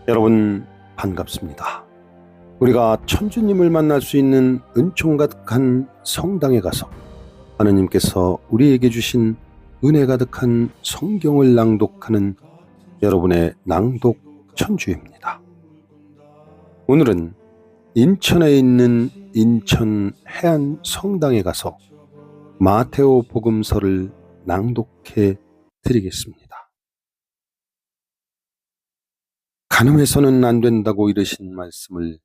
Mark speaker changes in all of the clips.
Speaker 1: 여러분 반갑습니다. 우리가 천주님을 만날 수 있는 은총 가득한 성당에 가서 하느님께서 우리에게 주신 은혜 가득한 성경을 낭독하는 여러분의 낭독 천주입니다. 오늘은 인천에 있는 인천 해안 성당에 가서 마테오 복음서를 낭독해 드리겠습니다. 간음해서는 안 된다고 이르신 말씀을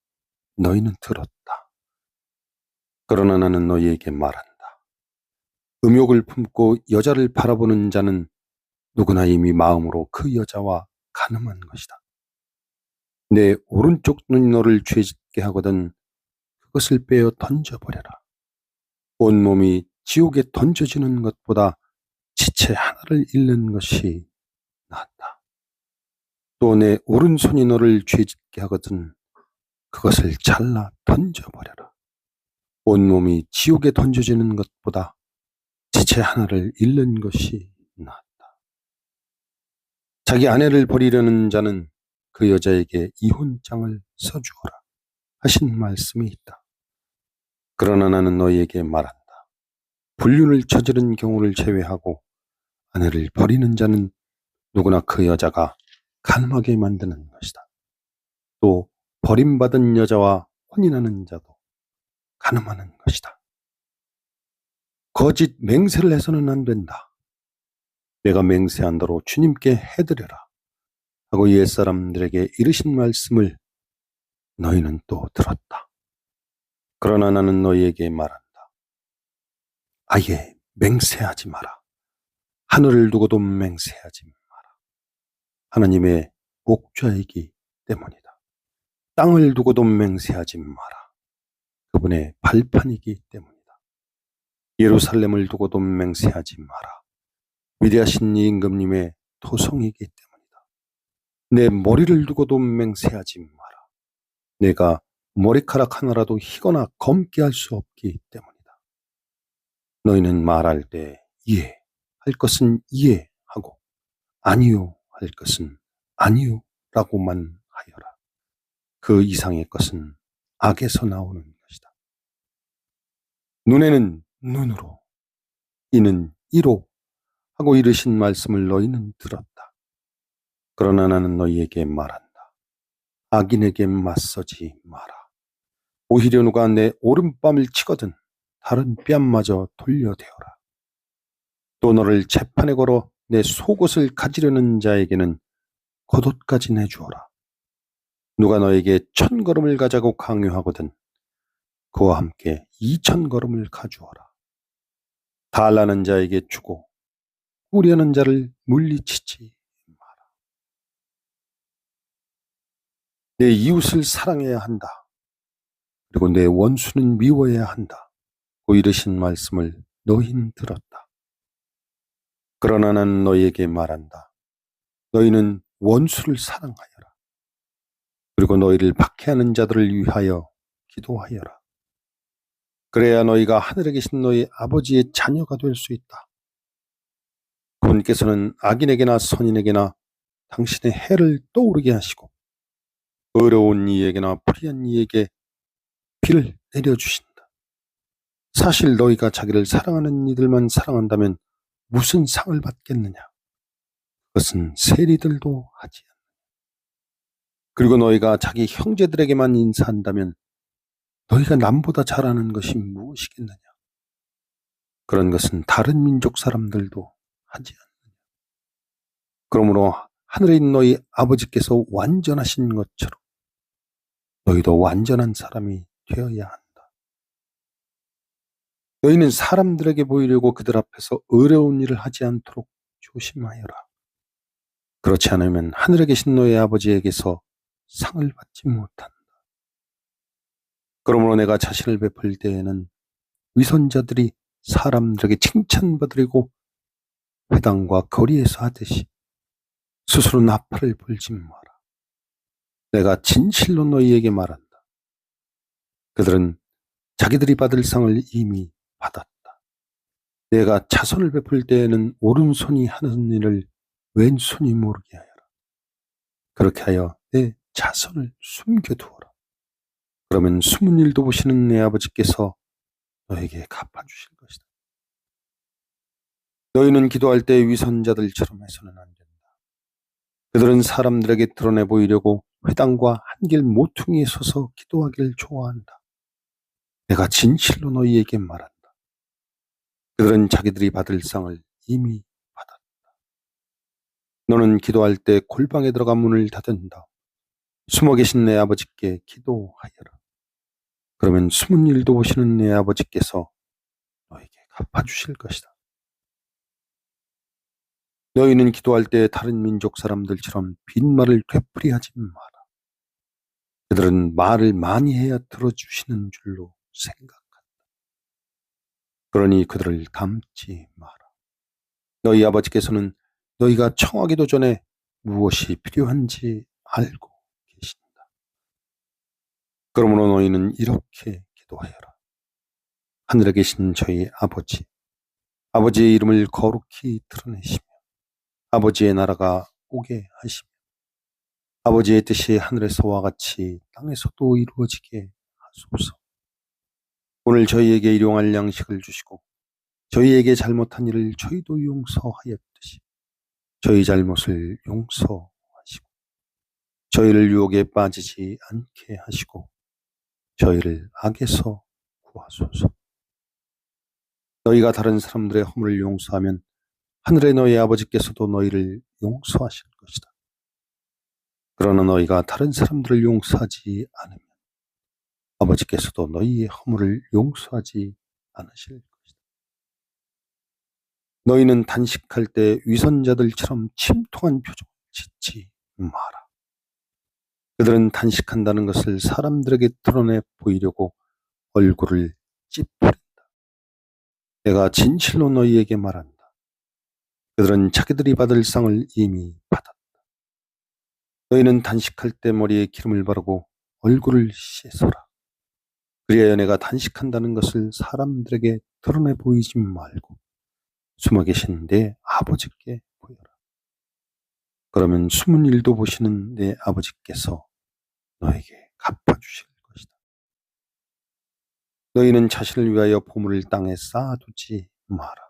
Speaker 1: 너희는 들었다. 그러나 나는 너희에게 말한다. 음욕을 품고 여자를 바라보는 자는 누구나 이미 마음으로 그 여자와 간음한 것이다. 내 오른쪽 눈이 너를 죄짓게 하거든 그것을 빼어 던져버려라. 온몸이 지옥에 던져지는 것보다 지체 하나를 잃는 것이 낫다. 또 내 오른손이 너를 죄짓게 하거든 그것을 잘라 던져버려라. 온몸이 지옥에 던져지는 것보다 지체 하나를 잃는 것이 낫다. 자기 아내를 버리려는 자는 그 여자에게 이혼장을 써주어라 하신 말씀이 있다. 그러나 나는 너희에게 말한다. 불륜을 저지른 경우를 제외하고 아내를 버리는 자는 누구나 그 여자가 간음하게 만드는 것이다. 또 버림받은 여자와 혼인하는 자도 간음하는 것이다. 거짓 맹세를 해서는 안 된다. 내가 맹세한 대로 주님께 해드려라 하고 옛사람들에게 이르신 말씀을 너희는 또 들었다. 그러나 나는 너희에게 말한다. 아예 맹세하지 마라. 하늘을 두고도 맹세하지 마라. 하나님의 목자이기 때문이다. 땅을 두고도 맹세하지 마라. 그분의 발판이기 때문이다. 예루살렘을 두고도 맹세하지 마라. 위대하신 임금님의 토성이기 때문이다. 내 머리를 두고도 맹세하지 마라. 내가 머리카락 하나라도 희거나 검게 할 수 없기 때문이다. 너희는 말할 때 예, 할 것은 예 하고 아니요 할 것은 아니요 라고만 하여라. 그 이상의 것은 악에서 나오는 것이다. 눈에는 눈으로, 이는 이로 하고 이르신 말씀을 너희는 들었다. 그러나 나는 너희에게 말한다. 악인에게 맞서지 마라. 오히려 누가 내 오른뺨을 치거든 다른 뺨마저 돌려대어라. 또 너를 재판에 걸어 내 속옷을 가지려는 자에게는 겉옷까지 내주어라. 누가 너에게 1000걸음을 가자고 강요하거든 그와 함께 2000걸음을 가주어라. 달라는 자에게 주고 꾸려는 자를 물리치지 마라. 내 이웃을 사랑해야 한다. 그리고 내 원수는 미워해야 한다. 고 이르신 말씀을 너희는 들었다. 그러나 나는 너희에게 말한다. 너희는 원수를 사랑하여라. 그리고 너희를 박해하는 자들을 위하여 기도하여라. 그래야 너희가 하늘에 계신 너희 아버지의 자녀가 될 수 있다. 그분께서는 악인에게나 선인에게나 당신의 해를 떠오르게 하시고 어려운 이에게나 불의한 이에게 비를 내려주신다. 사실 너희가 자기를 사랑하는 이들만 사랑한다면 무슨 상을 받겠느냐? 그것은 세리들도 하지 않느냐. 그리고 너희가 자기 형제들에게만 인사한다면 너희가 남보다 잘하는 것이 무엇이겠느냐? 그런 것은 다른 민족 사람들도 하지 않느냐. 그러므로 하늘에 있는 너희 아버지께서 완전하신 것처럼 너희도 완전한 사람이 되어야 한다. 너희는 사람들에게 보이려고 그들 앞에서 어려운 일을 하지 않도록 조심하여라. 그렇지 않으면 하늘에 계신 너희 아버지에게서 상을 받지 못한다. 그러므로 내가 자신을 베풀 때에는 위선자들이 사람들에게 칭찬받으려고 회당과 거리에서 하듯이 스스로 나팔을 불지 마라. 내가 진실로 너희에게 말한다. 그들은 자기들이 받을 상을 이미 받았다. 내가 자선을 베풀 때에는 오른손이 하는 일을 왼손이 모르게 하여라. 그렇게 하여 내 자선을 숨겨두어라. 그러면 숨은 일도 보시는 내 아버지께서 너에게 갚아주실 것이다. 너희는 기도할 때 위선자들처럼 해서는 안 된다. 그들은 사람들에게 드러내 보이려고 회당과 한길 모퉁이에 서서 기도하기를 좋아한다. 내가 진실로 너희에게 말한다. 그들은 자기들이 받을 상을 이미 받았다. 너는 기도할 때 골방에 들어가 문을 닫은다. 숨어 계신 내 아버지께 기도하여라. 그러면 숨은 일도 보시는 내 아버지께서 너에게 갚아주실 것이다. 너희는 기도할 때 다른 민족 사람들처럼 빈말을 되풀이하지 마라. 그들은 말을 많이 해야 들어주시는 줄로 생각한다. 그러니 그들을 닮지 마라. 너희 아버지께서는 너희가 청하기도 전에 무엇이 필요한지 알고 계신다. 그러므로 너희는 이렇게 기도하여라. 하늘에 계신 저희 아버지, 아버지의 이름을 거룩히 드러내시며 아버지의 나라가 오게 하시며 아버지의 뜻이 하늘에서와 같이 땅에서도 이루어지게 하소서. 오늘 저희에게 일용할 양식을 주시고 저희에게 잘못한 일을 저희도 용서하였듯이 저희 잘못을 용서하시고 저희를 유혹에 빠지지 않게 하시고 저희를 악에서 구하소서. 너희가 다른 사람들의 허물을 용서하면 하늘의 너희 아버지께서도 너희를 용서하실 것이다. 그러나 너희가 다른 사람들을 용서하지 않으면 아버지께서도 너희의 허물을 용서하지 않으실 것이다. 너희는 단식할 때 위선자들처럼 침통한 표정을 짓지 마라. 그들은 단식한다는 것을 사람들에게 드러내 보이려고 얼굴을 찌푸린다. 내가 진실로 너희에게 말한다. 그들은 자기들이 받을 상을 이미 받았다. 너희는 단식할 때 머리에 기름을 바르고 얼굴을 씻어라. 그리하여 내가 단식한다는 것을 사람들에게 드러내 보이지 말고 숨어 계신 내 아버지께 보여라. 그러면 숨은 일도 보시는 내 아버지께서 너에게 갚아주실 것이다. 너희는 자신을 위하여 보물을 땅에 쌓아두지 마라.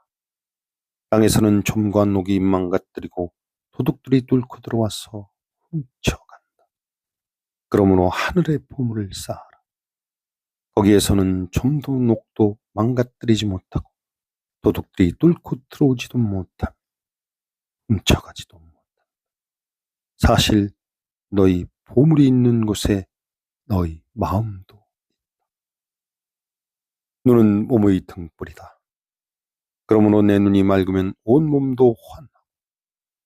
Speaker 1: 땅에서는 좀과 녹이 망가뜨리고 도둑들이 뚫고 들어와서 훔쳐간다. 그러므로 하늘의 보물을 쌓아라. 거기에서는 좀도 녹도 망가뜨리지 못하고 도둑들이 뚫고 들어오지도 못하며 훔쳐가지도 못한다. 사실 너희 보물이 있는 곳에 너희 마음도 있다. 눈은 몸의 등불이다. 그러므로 내 눈이 맑으면 온 몸도 환하고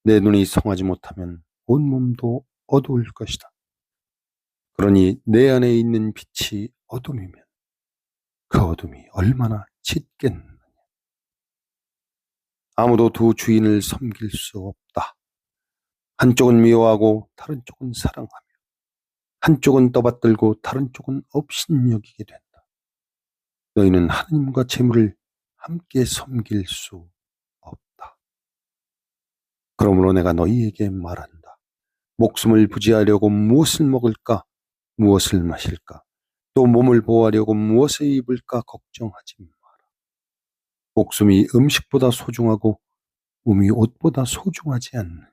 Speaker 1: 내 눈이 성하지 못하면 온 몸도 어두울 것이다. 그러니 내 안에 있는 빛이 어둠이면 그 어둠이 얼마나 짙겠느냐. 아무도 두 주인을 섬길 수 없다. 한쪽은 미워하고 다른 쪽은 사랑하며 한쪽은 떠받들고 다른 쪽은 업신여기게 된다. 너희는 하나님과 재물을 함께 섬길 수 없다. 그러므로 내가 너희에게 말한다. 목숨을 부지하려고 무엇을 먹을까, 무엇을 마실까, 또 몸을 보호하려고 무엇을 입을까 걱정하지 마라. 목숨이 음식보다 소중하고 몸이 옷보다 소중하지 않는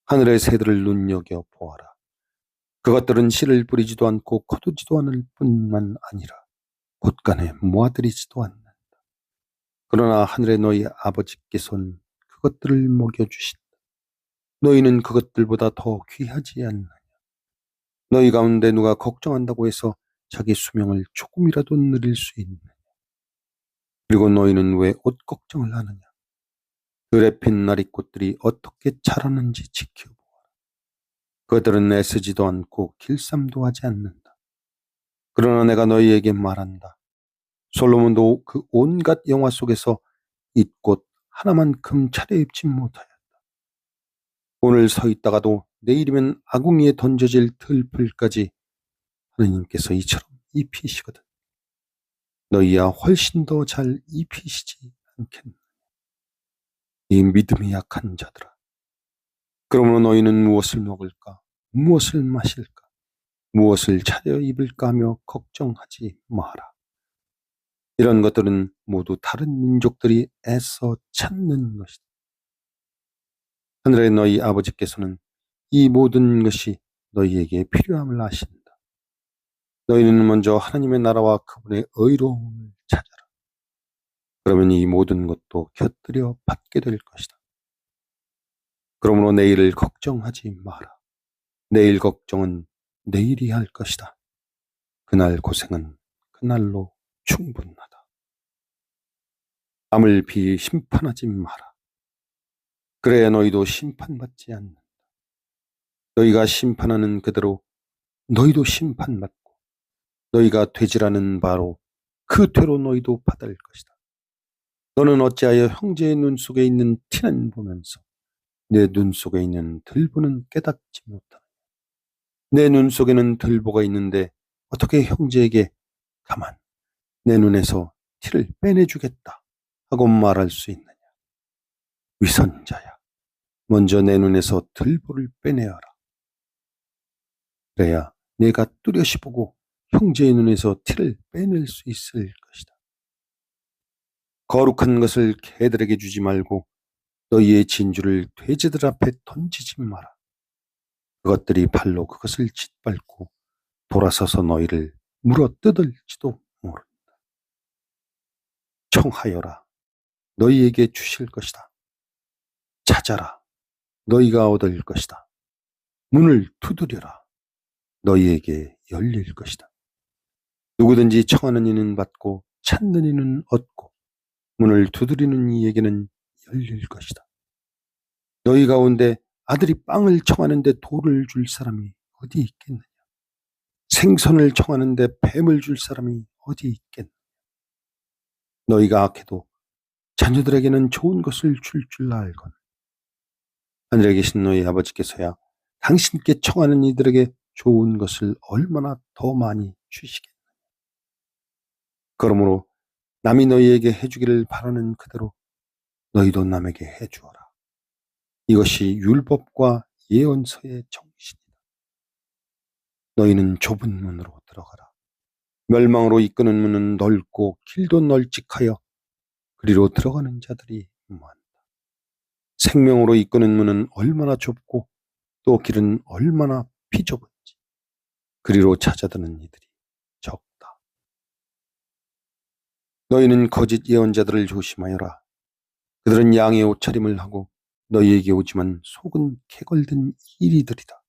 Speaker 1: 하늘의 새들을 눈여겨 보아라. 그것들은 씨를 뿌리지도 않고 거두지도 않을 뿐만 아니라 곳간에 모아들이지도 않는다. 그러나 하늘의 너희 아버지께서는 그것들을 먹여주신다. 너희는 그것들보다 더 귀하지 않느냐. 너희 가운데 누가 걱정한다고 해서 자기 수명을 조금이라도 늘릴 수 있느냐. 그리고 너희는 왜 옷 걱정을 하느냐. 들에 핀 나리꽃들이 어떻게 자라는지 지켜보아라. 그들은 애쓰지도 않고 길쌈도 하지 않는다. 그러나 내가 너희에게 말한다. 솔로몬도 그 온갖 영화 속에서 이 꽃 하나만큼 차려입지 못하였다. 오늘 서 있다가도 내일이면 아궁이에 던져질 들풀까지 하느님께서 이처럼 입히시거든. 너희야 훨씬 더 잘 입히시지 않겠나. 이 믿음이 약한 자들아. 그러므로 너희는 무엇을 먹을까, 무엇을 마실까? 무엇을 차려 입을까 하며 걱정하지 마라. 이런 것들은 모두 다른 민족들이 애써 찾는 것이다. 하늘의 너희 아버지께서는 이 모든 것이 너희에게 필요함을 아신다. 너희는 먼저 하나님의 나라와 그분의 의로움을 찾아라. 그러면 이 모든 것도 곁들여 받게 될 것이다. 그러므로 내일을 걱정하지 마라. 내일 걱정은 내일이 할 것이다. 그날 고생은 그날로 충분하다. 남을 비히 심판하지 마라. 그래야 너희도 심판받지 않는다. 너희가 심판하는 그대로 너희도 심판받고 너희가 되지라는 바로 그 되로 너희도 받을 것이다. 너는 어찌하여 형제의 눈 속에 있는 티는 보면서 내 눈 속에 있는 들보는 깨닫지 못하느냐. 내 눈 속에는 들보가 있는데 어떻게 형제에게 가만 내 눈에서 티를 빼내주겠다 하고 말할 수 있느냐. 위선자야, 먼저 내 눈에서 들보를 빼내어라. 그래야 내가 뚜렷이 보고 형제의 눈에서 티를 빼낼 수 있을 것이다. 거룩한 것을 개들에게 주지 말고 너희의 진주를 돼지들 앞에 던지지 마라. 그것들이 발로 그것을 짓밟고 돌아서서 너희를 물어뜯을지도 모른다. 청하여라, 너희에게 주실 것이다. 찾아라, 너희가 얻을 것이다. 문을 두드려라, 너희에게 열릴 것이다. 누구든지 청하는 이는 받고 찾는 이는 얻고 문을 두드리는 이에게는 열릴 것이다. 너희 가운데 아들이 빵을 청하는데 돌을 줄 사람이 어디 있겠느냐? 생선을 청하는데 뱀을 줄 사람이 어디 있겠느냐? 너희가 악해도 자녀들에게는 좋은 것을 줄 알거늘 하늘에 계신 너희 아버지께서야 당신께 청하는 이들에게 좋은 것을 얼마나 더 많이 주시겠느냐? 그러므로 남이 너희에게 해주기를 바라는 그대로 너희도 남에게 해주어라. 이것이 율법과 예언서의 정신이다. 너희는 좁은 문으로 들어가라. 멸망으로 이끄는 문은 넓고 길도 널찍하여 그리로 들어가는 자들이 많다. 생명으로 이끄는 문은 얼마나 좁고 또 길은 얼마나 비좁은지 그리로 찾아드는 이들이 적다. 너희는 거짓 예언자들을 조심하여라. 그들은 양의 옷차림을 하고 너희에게 오지만 속은 캐걸든 이리들이다.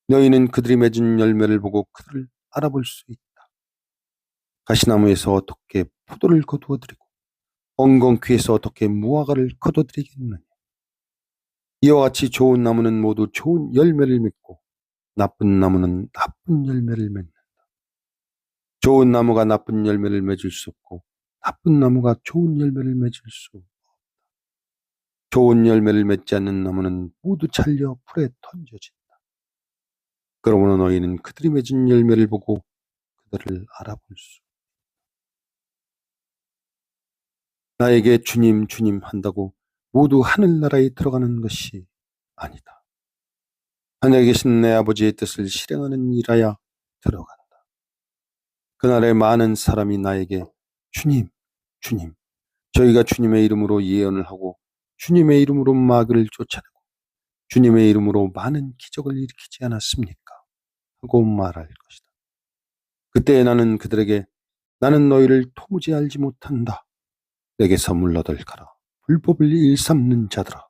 Speaker 1: 너희는 그들이 맺은 열매를 보고 그들을 알아볼 수 있다. 가시나무에서 어떻게 포도를 거두어드리고 엉겅퀴에서 어떻게 무화과를 거둬들이겠느냐. 이와 같이 좋은 나무는 모두 좋은 열매를 맺고 나쁜 나무는 나쁜 열매를 맺는다. 좋은 나무가 나쁜 열매를 맺을 수 없고 나쁜 나무가 좋은 열매를 맺을 수 없다. 좋은 열매를 맺지 않는 나무는 모두 잘려 불에 던져진다. 그러므로 너희는 그들이 맺은 열매를 보고 그들을 알아볼 수. 나에게 주님 주님 한다고 모두 하늘나라에 들어가는 것이 아니다. 하늘에 계신 내 아버지의 뜻을 실행하는 이라야 들어간다. 그날에 많은 사람이 나에게 주님 주님 저희가 주님의 이름으로 예언을 하고 주님의 이름으로 마귀를 쫓아내고 주님의 이름으로 많은 기적을 일으키지 않았습니까? 하고 말할 것이다. 그때 나는 그들에게 나는 너희를 도무지 알지 못한다. 내게서 물러들 가라. 불법을 일삼는 자들아.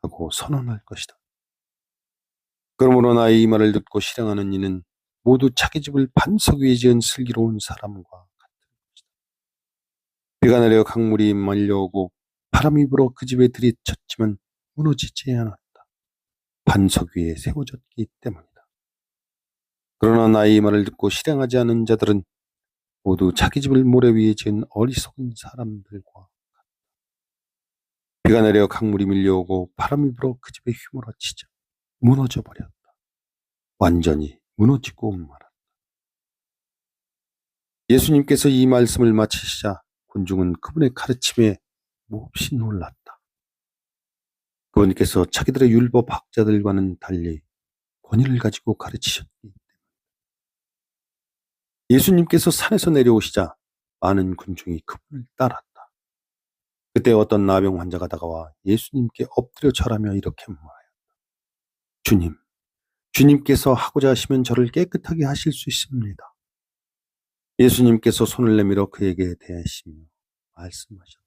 Speaker 1: 하고 선언할 것이다. 그러므로 나의 이 말을 듣고 실행하는 이는 모두 자기 집을 반석 위에 지은 슬기로운 사람과 같은 것이다. 비가 내려 강물이 말려오고 바람이 불어 그 집에 들이쳤지만 무너지지 않았다. 반석 위에 세워졌기 때문이다. 그러나 나의 이 말을 듣고 실행하지 않은 자들은 모두 자기 집을 모래 위에 지은 어리석은 사람들과 같다. 비가 내려 강물이 밀려오고 바람이 불어 그 집에 휘몰아치자 무너져 버렸다. 완전히 무너지고 말았다. 예수님께서 이 말씀을 마치시자 군중은 그분의 가르침에 몹시 놀랐다. 그분께서 자기들의 율법 학자들과는 달리 권위를 가지고 가르치셨기 때문에. 예수님께서 산에서 내려오시자 많은 군중이 그분을 따랐다. 그때 어떤 나병 환자가 다가와 예수님께 엎드려 절하며 이렇게 말하였다. 주님, 주님께서 하고자 하시면 저를 깨끗하게 하실 수 있습니다. 예수님께서 손을 내밀어 그에게 대하시며 말씀하셨다.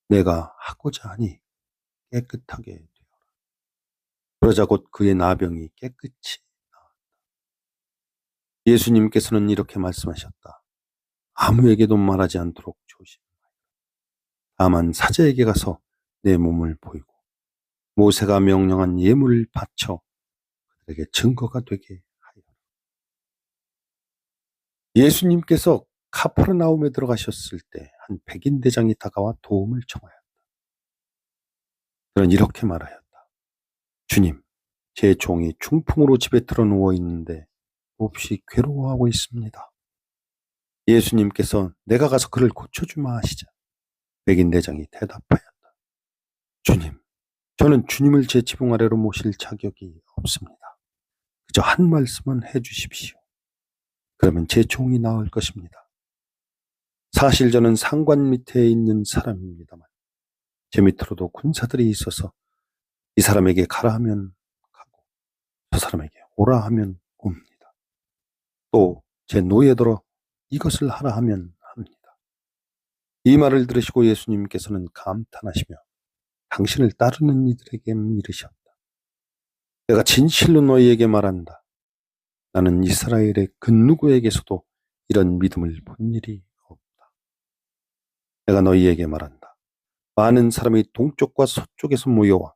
Speaker 1: 내가 하고자 하니 깨끗하게 되어라. 그러자 곧 그의 나병이 깨끗이 나았다. 예수님께서는 이렇게 말씀하셨다. 아무에게도 말하지 않도록 조심하라. 다만 사자에게 가서 내 몸을 보이고 모세가 명령한 예물을 바쳐 그들에게 증거가 되게 하여라. 예수님께서 카퍼르나움에 들어가셨을 때 한 백인 대장이 다가와 도움을 청하였다. 그는 이렇게 말하였다. 주님, 제 종이 중풍으로 집에 들어 누워 있는데 몹시 괴로워하고 있습니다. 예수님께서 내가 가서 그를 고쳐주마 하시자 백인 대장이 대답하였다. 주님, 저는 주님을 제 지붕 아래로 모실 자격이 없습니다. 그저 한 말씀은 해주십시오. 그러면 제 종이 나을 것입니다. 사실 저는 상관 밑에 있는 사람입니다만 제 밑으로도 군사들이 있어서 이 사람에게 가라 하면 가고 저 사람에게 오라 하면 옵니다. 또 제 노예들어 이것을 하라 하면 합니다. 이 말을 들으시고 예수님께서는 감탄하시며 당신을 따르는 이들에게 이르셨다. 내가 진실로 너희에게 말한다. 나는 이스라엘의 그 누구에게서도 이런 믿음을 본 일이 없다. 내가 너희에게 말한다. 많은 사람이 동쪽과 서쪽에서 모여와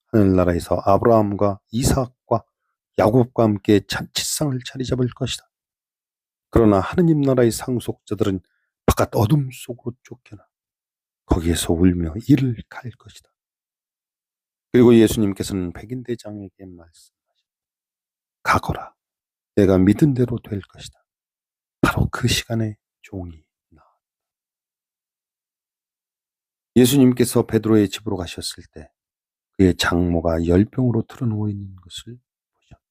Speaker 1: 하늘나라에서 아브라함과 이삭과 야곱과 함께 잔치상을 자리 잡을 것이다. 그러나 하느님 나라의 상속자들은 바깥 어둠 속으로 쫓겨나 거기에서 울며 이를 갈 것이다. 그리고 예수님께서는 백인 대장에게 말씀하셨다. 가거라. 내가 믿은 대로 될 것이다. 바로 그 시간에 종이 나왔다. 예수님께서 베드로의 집으로 가셨을 때 그의 장모가 열병으로 틀어누워 있는 것을 보셨다.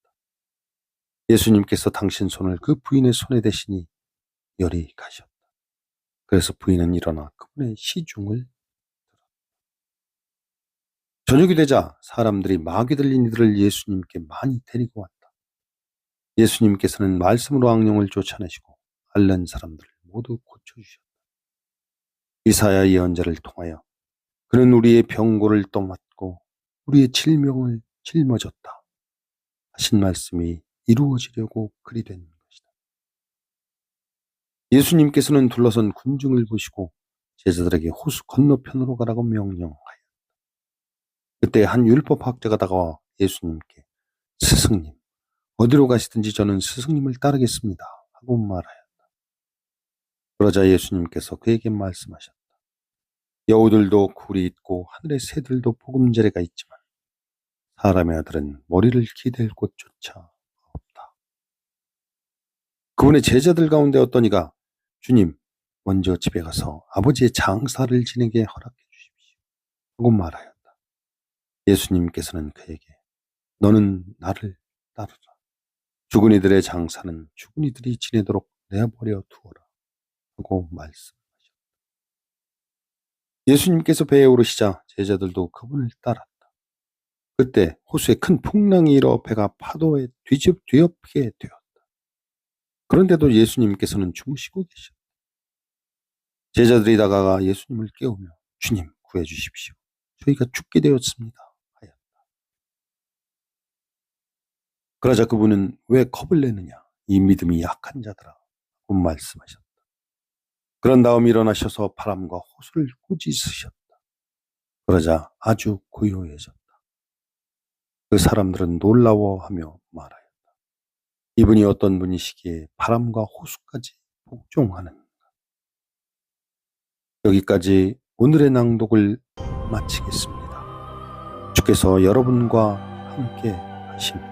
Speaker 1: 예수님께서 당신 손을 그 부인의 손에 대시니 열이 가셨다. 그래서 부인은 일어나 그분의 시중을 들었다. 저녁이 되자 사람들이 마귀 들린 이들을 예수님께 많이 데리고 왔다. 예수님께서는 말씀으로 악령을 쫓아내시고 앓는 사람들을 모두 고쳐주셨다. 이사야 예언자를 통하여 그는 우리의 병고를 떠맡고 우리의 질병을 짊어졌다 하신 말씀이 이루어지려고 그리 된 것이다. 예수님께서는 둘러선 군중을 보시고 제자들에게 호수 건너편으로 가라고 명령하였다. 그때 한 율법학자가 다가와 예수님께 스승님, 어디로 가시든지 저는 스승님을 따르겠습니다 하고 말하였다. 그러자 예수님께서 그에게 말씀하셨다. 여우들도 굴이 있고 하늘의 새들도 보금자리가 있지만 사람의 아들은 머리를 기댈 곳조차 없다. 그분의 제자들 가운데 어떤 이가 주님, 먼저 집에 가서 아버지의 장사를 지내게 허락해 주십시오 하고 말하였다. 예수님께서는 그에게 너는 나를 따르라. 죽은 이들의 장사는 죽은 이들이 지내도록 내버려 두어라 하고 말씀하셨다. 예수님께서 배에 오르시자 제자들도 그분을 따랐다. 그때 호수에 큰 풍랑이 일어 배가 파도에 뒤엎게 되었다. 그런데도 예수님께서는 주무시고 계셨다. 제자들이 다가가 예수님을 깨우며 주님 구해 주십시오. 저희가 죽게 되었습니다 하였다. 그러자 그분은 왜 겁을 내느냐? 이 믿음이 약한 자들아 하고 말씀하셨다. 그런 다음 일어나셔서 바람과 호수를 꾸짖으셨다. 그러자 아주 고요해졌다. 그 사람들은 놀라워하며 말하였다. 이분이 어떤 분이시기에 바람과 호수까지 복종하는가? 여기까지 오늘의 낭독을 마치겠습니다. 주께서 여러분과 함께 하십니다.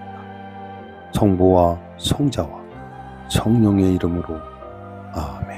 Speaker 1: 성부와 성자와 성령의 이름으로 아멘.